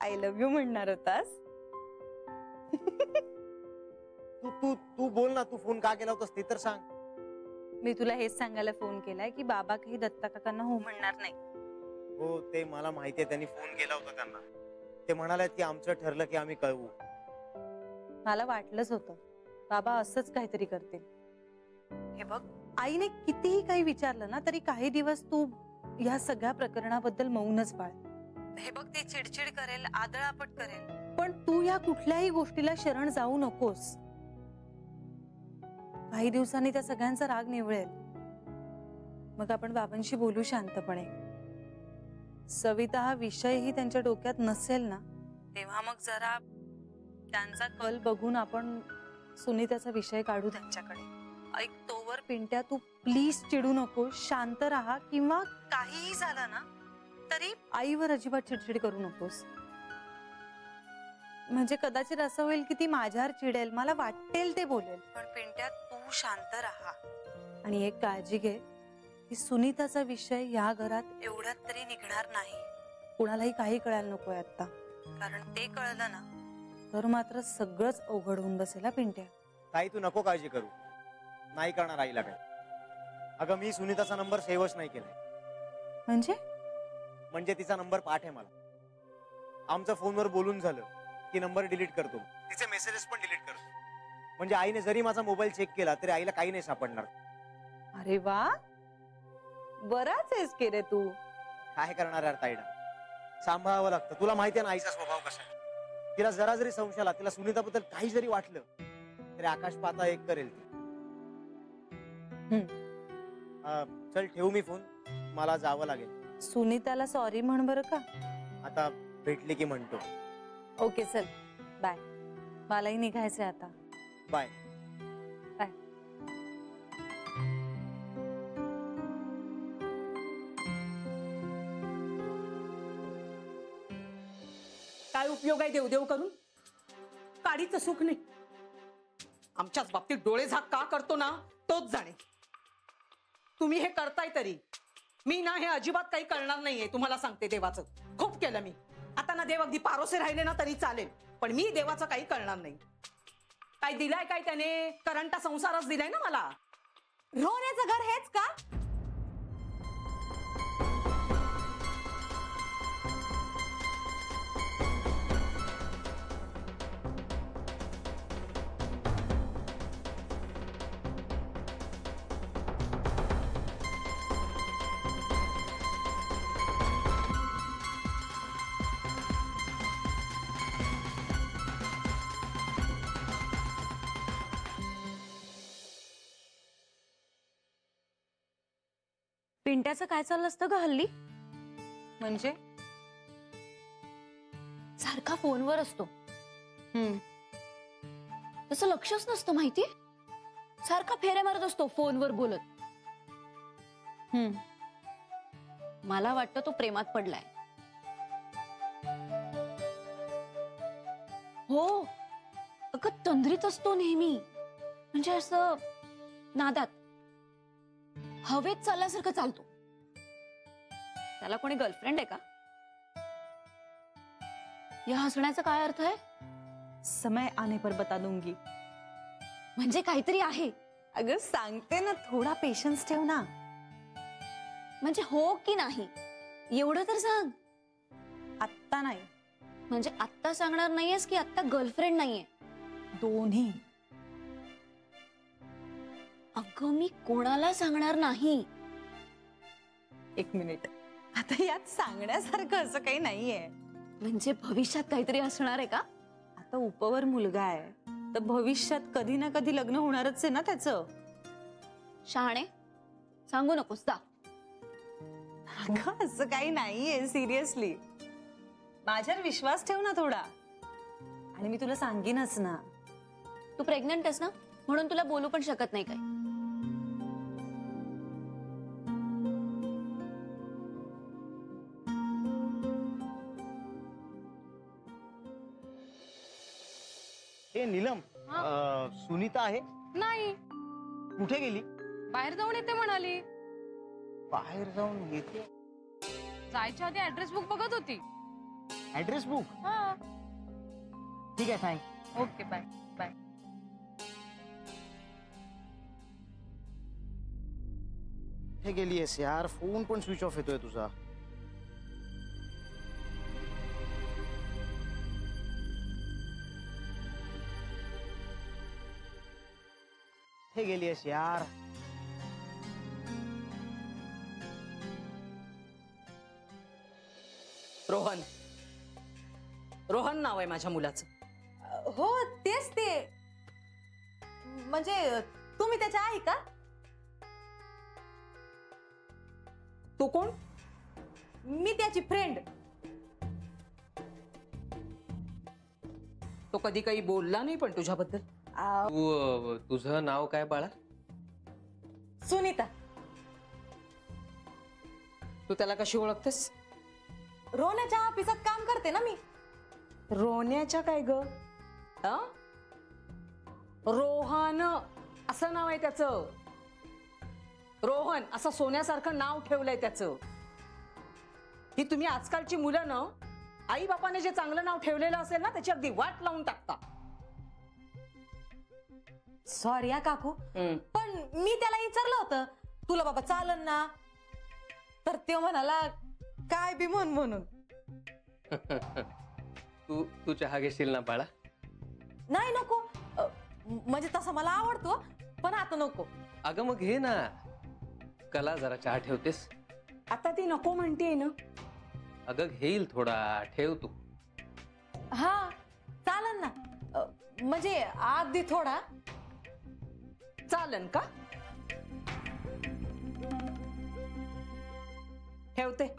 I love you म्हणणार होतास? तू तू तू बोल ना, तू फोन का केला होतास ते तर सांग. मी तुला हेच सांगायला फोन केलाय की बाबा काही दत्ता काकांना हो म्हणणार नाही. हो ते मला माहितीये, त्यांनी फोन केला होता त्यांना. ते म्हणाले की आमचं ठरलं की आम्ही कळवू. मला वाटलंच होतं बाबा असंच काहीतरी करतील. हे बघ, आईने कितीही काही विचारलं ना तरी काही दिवस तू या सगळ्या प्रकरणाबद्दल मौनच पाळ. हे बघ, ती चिडचिड करेल, आदळापट करेल, पण तू या कुठल्याही गोष्टीला शरण जाऊ नकोस. काही दिवसांनी त्या सगळ्यांचा राग निवळेल, मग आपण बाबांशी बोलू शांतपणे. सविता हा विषयही त्यांच्या डोक्यात नसेल ना, तेव्हा मग जरा त्यांचा कल बघून आपण सुनीताचा विषय काढू त्यांच्याकडे. ऐक, तोवर पिंट्या तू प्लीज चिडू नको, शांत राहा. किंवा काहीही झालं ना तरी आईवर अजिबात चिडचिड करू नकोस. म्हणजे कदाचित असं होईल की ती माझ्यावर चिडेल, मला वाटेल ते बोलेल, पण पिंट्या तू शांत राहा. आणि एक काळजी घे की सुनीताचा विषय या घरात एवढ्यात तरी निघणार नाही. कुणालाही काही कळायला नकोय आता, कारण ते कळलं ना तर मात्र सगळंच अवघड होऊन बसेल. पिंट्या ताई तू नको काळजी करू, नाही करणार आईला काय. अगं मी सुनीताचा नंबर सेव्हच नाही केलाय. म्हणजे तिचा नंबर पाठ आहे मला. आमचं फोनवर बोलून झालं की नंबर डिलीट करतो, तिचे मेसेजेस पण डिलीट करतो. म्हणजे आईने जरी माझा मोबाईल चेक केला तरी आईला काही नाही सापडणार. अरे वा, बराच आहेस की रे तू. काय करणार यार ताईडा, सांभाळावं लागतं. तुला माहिती आहे ना आईचा स्वभाव कसा आहे. तिला जरा जरी संशय आला, तिला सुनीताबद्दल काही जरी वाटलं तरी आकाश पाता एक करेल ती. चल ठेवू मी फोन, मला जावं लागेल. सुनीताला सॉरी म्हण बरं का. आता भेटली की म्हणतो. ओके चल बाय, मलाही निघायचंय आता. Bye bye. काय उपयोग आहे देवदेव करून? काडीचं सुख नाही. आमच्याच बाबतीत डोळे झाक का करतो ना तोच जाणे. तुम्ही हे करताय तरी मी ना हे अजिबात काही करणार नाहीये. तुम्हाला सांगते, देवाचं खूप केलं मी. आता ना देव अगदी पारोसे राहिले ना तरी चालेल, पण मी देवाचं काही करणार नाही. काय दिलाय काय त्याने? करंटा संसारच दिलाय ना मला. रोण्याचं घर हेच का? पिंट्याचं काय चाललं असतं ग हल्ली? म्हणजे सारखा फोनवर असतो. तसं लक्षच नसतं माहितीये. सारखा फेऱ्या मारत असतो फोनवर बोलत. मला वाटतं तो प्रेमात पडलाय. हो अगं, तंद्रीत असतो नेहमी. म्हणजे असं नादात हवेत चालल्यासारखं चालतो. त्याला कोणी गर्लफ्रेंड आहे का? या हसण्याचा काय अर्थ आहे? समय आने पर बता दूंगी. म्हणजे काहीतरी आहे. अगं सांगते ना, थोडा पेशन्स ठेव ना. म्हणजे हो की नाही एवढं तर सांग. आत्ता नाही. म्हणजे आत्ता सांगणार नाहीयेस की आत्ता गर्लफ्रेंड नाहीये? दोन्ही. अगं मी कोणाला सांगणार नाही. एक मिनिट, आता यात सांगण्यासारखं असं काही नाहीये. म्हणजे भविष्यात काहीतरी असणार आहे का? आता उपवर मुलगा आहे तर भविष्यात कधी ना कधी लग्न होणारच आहे ना त्याचं. शहाणे सांगू नकोस जा. अगं असं काही नाहीये, सिरियसली. माझ्यावर विश्वास ठेव ना थोडा, आणि मी तुला सांगीनच ना. तू प्रेग्नंट आहेस ना, म्हणून तुला बोलू पण शकत नाही काय. हे नीलम, सुनीता आहे? नाही, कुठे गेली? बाहेर जाऊन येते म्हणाली. बाहेर जाऊन येते? जायच्या आधी ऍड्रेस बुक बघत होती. ऍड्रेस बुक हा. ठीक आहे थँक. Okay bye bye. हे गेलीयस यार, फोन पण स्विच ऑफ येतोय तुझा. हे गेलीयस यार. रोहन, रोहन नाव आहे माझ्या मुलाचं. हो तेच ते. म्हणजे तुम्ही त्याच्या आई का? तू कोण? मी त्याची फ्रेंड. तो कधी काही बोलला नाही पण तुझ्याबद्दल. तुझं नाव काय बाळा? सुनीता. तू त्याला कशी ओळखतेस? रोहनाच्या ऑफिसात काम करते ना मी. रोहण्याच्या काय ग? रोहन असं नाव आहे त्याचं. रोहन असं सोन्यासारखं नाव ठेवलंय त्याचं. ही तुम्ही आजकालची मुलं ना, आई बापाने जे चांगलं नाव ठेवलेलं असेल ना त्याची अगदी वाट लावून टाकता. सॉरी हा काकू, पण मी त्याला विचारलं होतं तुला बाबा चालन ना, तर तो म्हणाला काय बी म्हण म्हणून. तू चहा घेशील ना बाळा? नाही नको, म्हणजे तसा मला आवडतो पण आता नको. अगं मग घे ना. कला जरा चहा ठेवतेस? आता ती नको म्हणतेय ना. अगं घेईल थोडा, ठेव तू. हा चालन ना, म्हणजे अगदी थोडा. चालन का? ठेवते.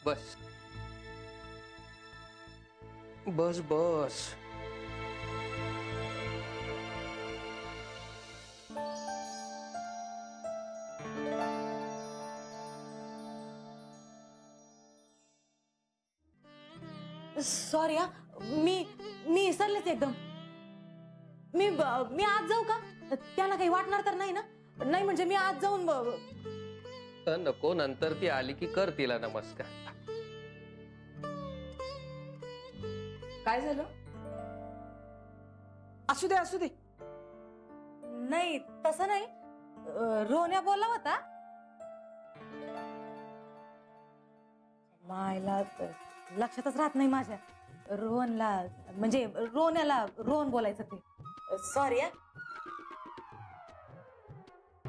बस बस बस. सॉरी हा, मी विसरलेच एकदम. मी आज जाऊ का? त्याला काही वाटणार तर नाही ना? नाही म्हणजे मी आज जाऊन तर नको, नंतर ती आली की कर तिला नमस्कार. काय झालं? असू दे असू दे. नाही तसं नाही, रोहन्या बोलला होता. मायला लक्षातच राहत नाही माझ्या. रोहनला म्हणजे रोहन्याला रोहन बोलायचं ते. सॉरी हा.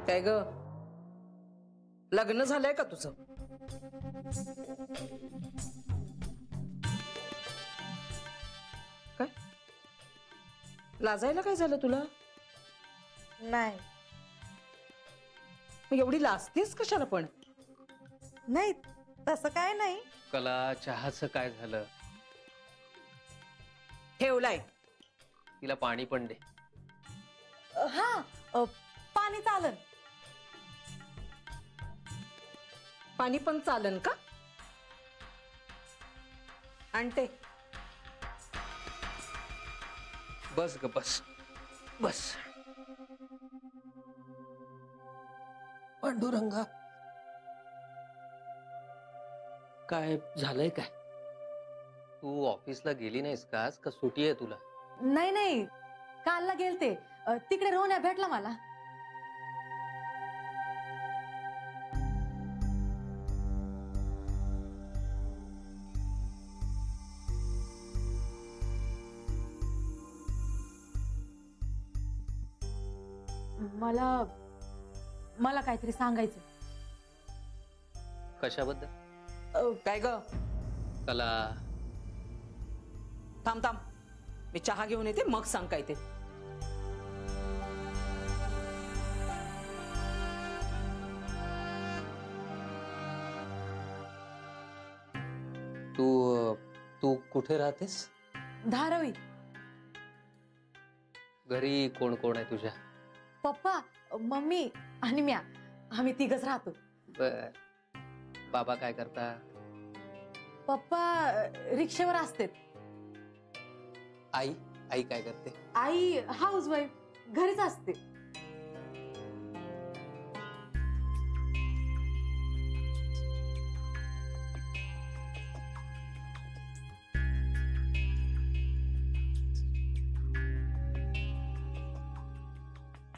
काय ग, लग्न झालंय का तुझं? काय लाजायला काय झालं तुला? नाही मग एवढी लाजतेस कशाला पण? नाही तसं काय नाही. कला, चहाचं काय झालं? ठेवलाय. तिला पाणी पण दे. हा पाणी चालन. पाणी पण चालन का? आणते. बस ग बस बस. पांडुरंगा, काय झालंय काय? तू ऑफिसला गेली नाहीस का आज? का सुट्टी आहे तुला? नाही नाही, कालला गेलते. तिकडे रोहन्या भेटला मला. मला काहीतरी सांगायचं. कशाबद्दल? काय ग? कला, थांब थांब, मी चहा घेऊन येते मग सांग काय ते. तू कुठे राहतेस? धारावी. घरी कोण कोण आहे तुझ्या? पप्पा, मम्मी आणि म्या, आम्ही तिघच राहतो. बर. बाबा काय करता? पप्पा रिक्षेवर असते. आई आई काय करते? आई हाऊसवाईफ घरीच असते.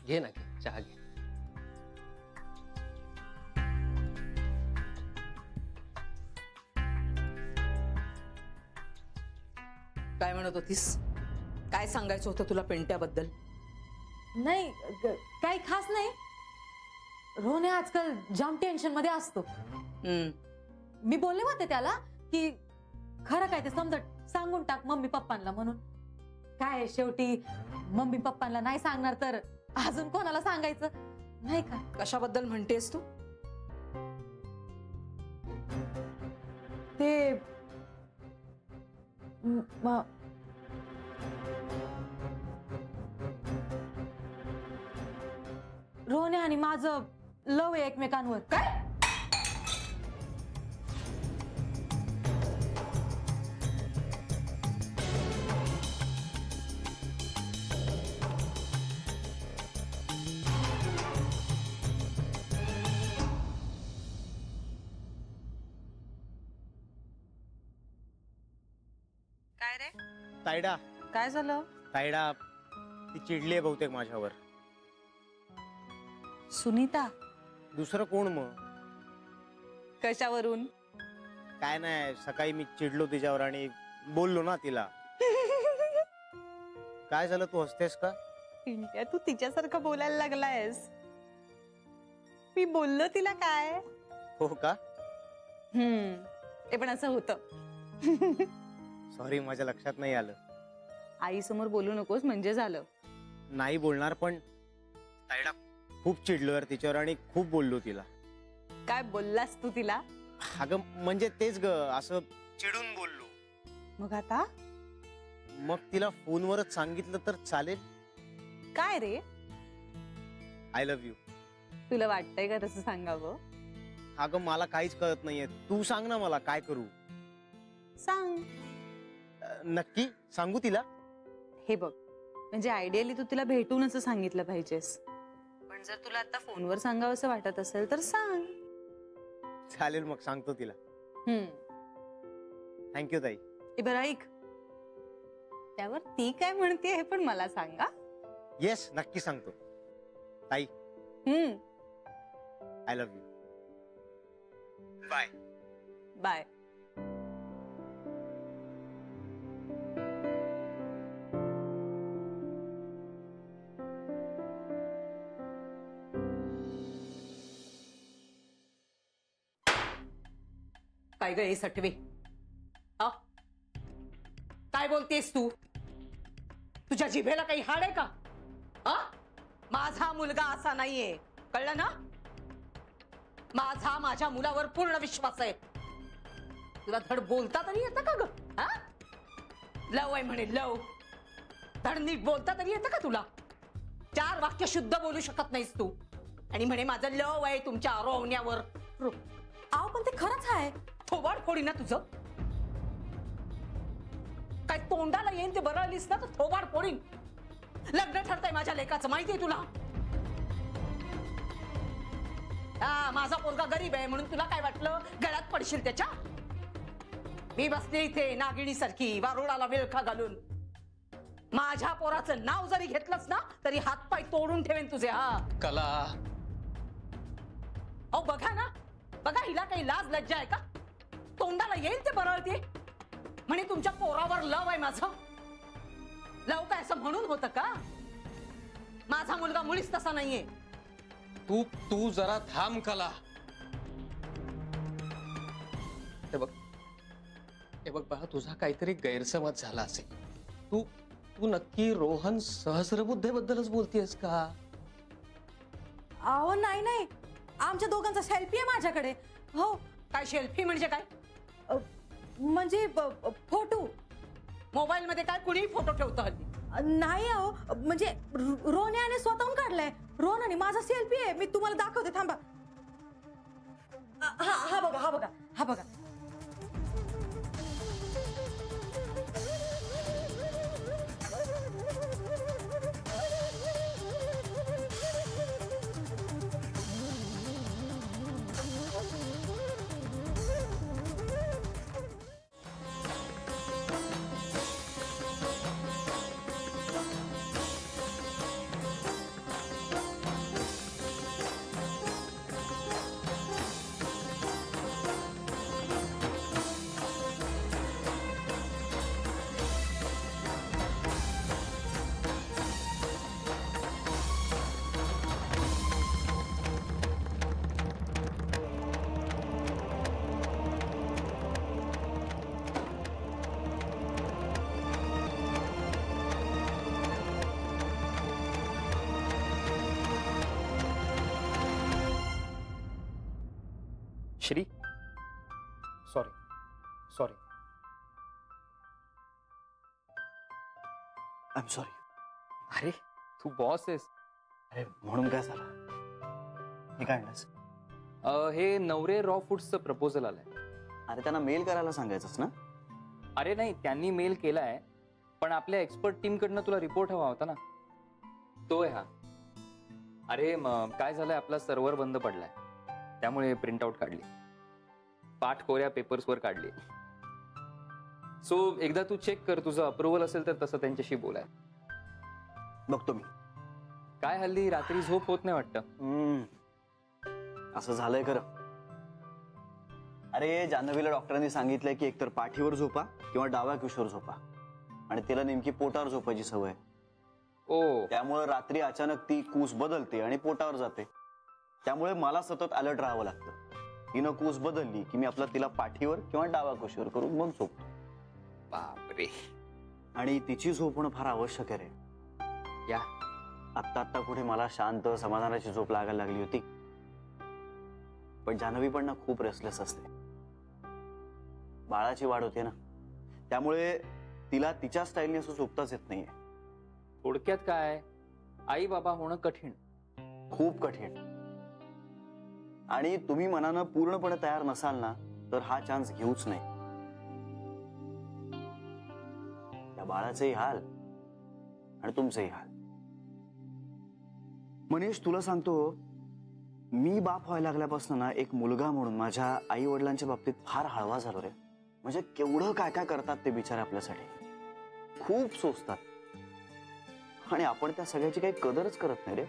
घे ना, घे चहा घे. काय म्हणत होतीस? काय सांगायचं होतं तुला पेंट्याबद्दल? नाही काही खास नाही. रोहन आजकाल जाम टेन्शन मध्ये असतो. मी बोलले होते त्याला की खरं काय ते समजत सांगून टाक मम्मी पप्पांना म्हणून. काय शेवटी मम्मी पप्पांना नाही सांगणार तर अजून कोणाला सांगायचं नाही का? कशाबद्दल म्हणतेस तू? ते रोहन आणि माझं लव आहे एकमेकांवर. काय? काय रे? तायडा काय झालं? तायडा ती चिडली बहुतेक माझ्यावर. सुनीता? दुसरं कोण मग? कशावरून? काय नाही, सकाळी मी चिडलो तिच्यावर आणि बोललो ना तिला. काय झालं, तू हसतेस का? पिंट्या, तू तिच्यासारखं बोलायला लागलायस. मी बोललो तिला काय? हो का? ते पण असं होतं. सॉरी, माझ्या लक्षात नाही आलं. आई समोर बोलू नकोस म्हणजे झालं. नाही बोलणार, पण तायडा खूप चिडलो यार तिच्यावर आणि खूप बोललो तिला. काय बोललास तू तिला? अगं म्हणजे तेच ग, असं चिडून बोललो. मग आता? मग तिला फोनवरच सांगितलं तर चालेल? काय रे? I love you. तुला वाटतंय का तसं सांगावं? अगं मला काहीच कळत नाहीये, तू सांग ना मला काय करू. सांग. नक्की सांगू तिला? हे बघ, म्हणजे आयडियली तू तिला भेटून असं सांगितलं पाहिजेस. पण जर तुला आता फोनवर सांगावं असं वाटत असेल तर सांग. चालेल, मग सांगतो तिला. थँक्यू ताई. बरं ऐक, त्यावर ती काय म्हणते हे पण मला सांगा. येस, नक्की सांगतो ताई. I love you. Bye bye. काय ग हे सटवे? काय बोलतेस तू? तुझ्या जिभेला काही हाड आहे का? माझा मुलगा असा नाहीये, कळलं ना? माझा माझ्या मुलावर पूर्ण विश्वास आहे. तुला धड बोलता तरी येतं का ग? लव आहे म्हणे, लव. धड नीट बोलता तरी येतं का तुला? 4 वाक्य शुद्ध बोलू शकत नाहीस तू आणि म्हणे माझं लव आहे तुमच्या रोवण्यावर. आव पण ते खरंच आहे. थोबाड फोडी ना तुझं. काय तोंडाला येईन ते बरळलीस ना तर थोबाड फोडीन. लग्न ठरतंय माझ्या लेकाचं, माहितीये तुला? माझा पोरगा गरीब आहे म्हणून तुला काय वाटलं गळ्यात पडशील त्याच्या? मी बसले इथे नागिणी सारखी वारोडाला विळखा घालून. माझ्या पोराचं नाव जरी घेतलंस ना तरी हातपाय तोडून ठेवेन तुझे. कला. अहो बघा ना, बघा हिला काही लाज लज्जा आहे का? तोंडाला येईल ते बरळते म्हणे तुमच्या पोरावर लव आहे माझं. लव काय असं म्हणून होतं का? माझा मुलगा मुळीच तसा नाहीये. तू जरा थांब कला. हे बघ बाळा, तुझा काहीतरी गैरसमज झाला असेल. तू नक्की रोहन सहस्रबुद्धेबद्दलच बोलतेस का? अहो नाही, आमच्या दोघांचा सेल्फी आहे माझ्याकडे. हो. काय सेल्फी म्हणजे काय? म्हणजे फोटो. मोबाईल मध्ये काय कुणीही फोटो ठेवतं हल्ली. नाही अहो, म्हणजे रोहन्याने स्वतःहून काढलाय. रोहन आणि माझा सेल्फी आहे, मी तुम्हाला दाखवते थांबा. हा बघा हा बघा हा बघा. Shri sorry sorry. I am sorry. अरे तू बॉस आहेस. अरे म्हणून काय झालं? हे काय आणलंस? हे नवरे रॉ फूड्सचं प्रपोजल आलंय. अरे त्यांना मेल करायला सांगायचंच ना. अरे नाही, त्यांनी मेल केलाय, पण आपल्या एक्सपर्ट टीम कडनं तुला रिपोर्ट हवा होता ना, तो आहे हा. अरे काय झालंय, आपला सर्व्हर बंद पडलाय, त्यामुळे प्रिंट आउट काढली, पाठ कोऱ्या पेपर्सवर काढली. सो एकदा तू चेक कर, तुझं अप्रुव्हल असेल तर तसं त्यांच्याशी बोलाय. बघतो मी. काय हल्ली रात्री झोप होत नाही वाटतं. असं झालंय खरं. अरे जान्हवीला डॉक्टरांनी सांगितलंय की एकतर पाठीवर झोपा किंवा डाव्या कुशीवर झोपा, आणि तिला नेमकी पोटावर झोपायची सवय. ओ, त्यामुळे रात्री अचानक ती कूस बदलते आणि पोटावर जाते. त्यामुळे मला सतत अलर्ट राहावं लागतं. तिनं कूस बदलली की मी आपला तिला पाठीवर किंवा डाव्या कुशीवर करून मग झोपतो. बापरे. आणि तिची झोप होणं फार आवश्यक आहे रे. या आत्ता कुठे मला शांत समाधानाची झोप लागायला लागली होती, पण जान्हवी पण ना खूप रेस्टलेस असते. बाळाची वाढ होते ना, त्यामुळे तिला तिच्या स्टाईलने असं झोपताच येत नाहीये. थोडक्यात काय, आई बाबा होणं कठीण, खूप कठीण. आणि तुम्ही मनानं पूर्णपणे तयार नसाल ना तर हा चान्स घेऊच नाही. त्या बाळाचेही हाल आणि तुमचेही हाल. मनीष, तुला सांगतो, मी बाप व्हायला लागल्यापासून ना एक मुलगा म्हणून माझ्या आई वडिलांच्या बाबतीत फार हळवा झालो रे. म्हणजे केवढं काय काय करतात ते बिचारे आपल्यासाठी, खूप सोसतात, आणि आपण त्या सगळ्याची काही कदरच करत नाही रे.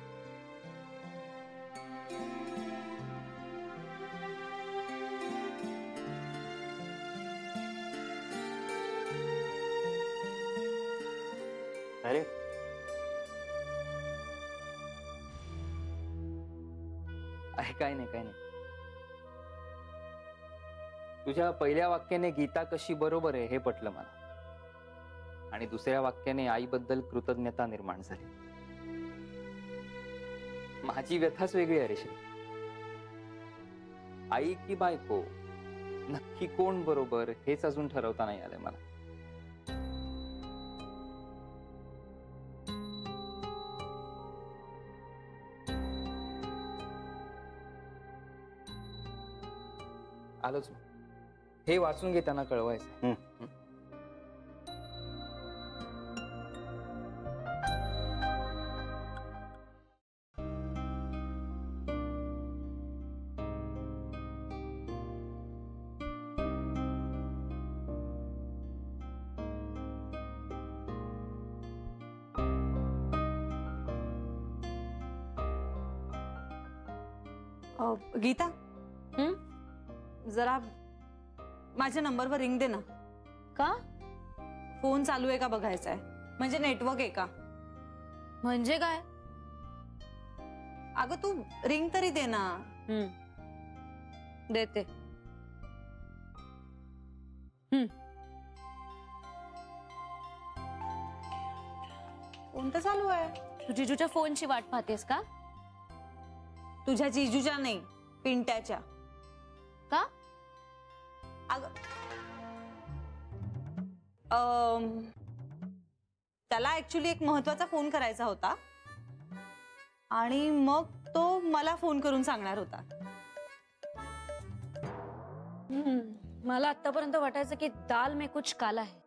अरे आहे काय नाही, काय नाही. तुझ्या पहिल्या वाक्याने गीता कशी बरोबर आहे हे पटलं मला, आणि दुसऱ्या वाक्याने आईबद्दल कृतज्ञता निर्माण झाली. माझी व्यथाच वेगळी आहे रे श्री. आई की बायको, नक्की कोण बरोबर हेच अजून ठरवता नाही आलंय मला. आलोच, हे वाचून घे, त्यांना कळवायचं. गीता, जरा माझ्या नंबरवर रिंग दे ना. का? फोन चालू आहे का बघायचा आहे, म्हणजे नेटवर्क आहे का. म्हणजे काय? अगं तू रिंग तरी दे ना. देते. फोन तर चालू आहे. तू जिजूच्या फोनची वाट पाहतेस का? तुझ्या जिजूच्या नाही, पिंट्याच्या. का? त्याला ऍक्च्युली एक महत्वाचा फोन करायचा होता, आणि मग तो मला फोन करून सांगणार होता. मला आतापर्यंत वाटायचं की दाल में कुछ काला है,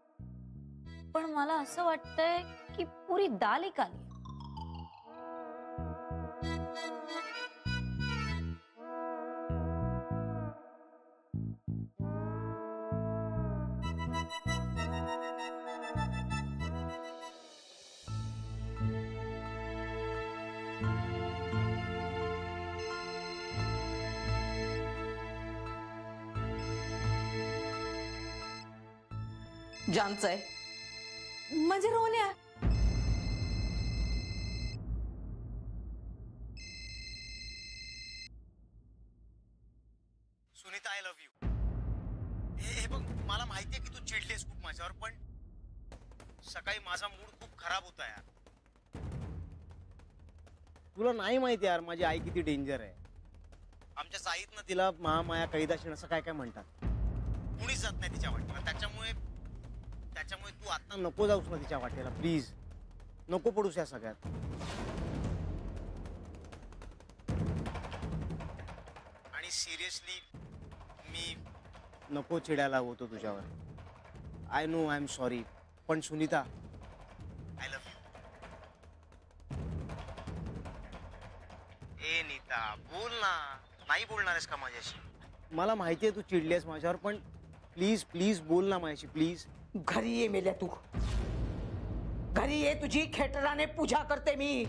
पण मला असं वाटतंय की पुरी दाल ही काली आहे. जानच आहे. म्हणजे रोहन्या. Sunita I love you. हे बघ, मला माहितीये की तू चिडलीस खूप माझ्यावर, पण सकाळी माझा मूड खूप खराब होता यार. तुला नाही माहिती यार माझी आई किती डेंजर आहे. आमच्या साईतनं तिला महामाया कैदाशीन असं काय काय म्हणतात. कुणीच जात नाही तिच्या वाटेला. त्याच्यामुळे तू आता नको जाऊस ना तिच्या वाटेला प्लीज. नको पडूस या सगळ्यात. आणि सिरियसली मी नको चिडायला होतो तुझ्यावर. I know, I am sorry. पण सुनीता, आय लव्ह यू. ए नीता, बोल ना. नाही बोलणार आहेस का माझ्याशी? मला माहितीये तू चिडलीस माझ्यावर, पण प्लीज प्लीज बोल ना माझ्याशी प्लीज. घरी ये मेल्या तू. घरी ये, तुझी खेटराने पूजा करते मी.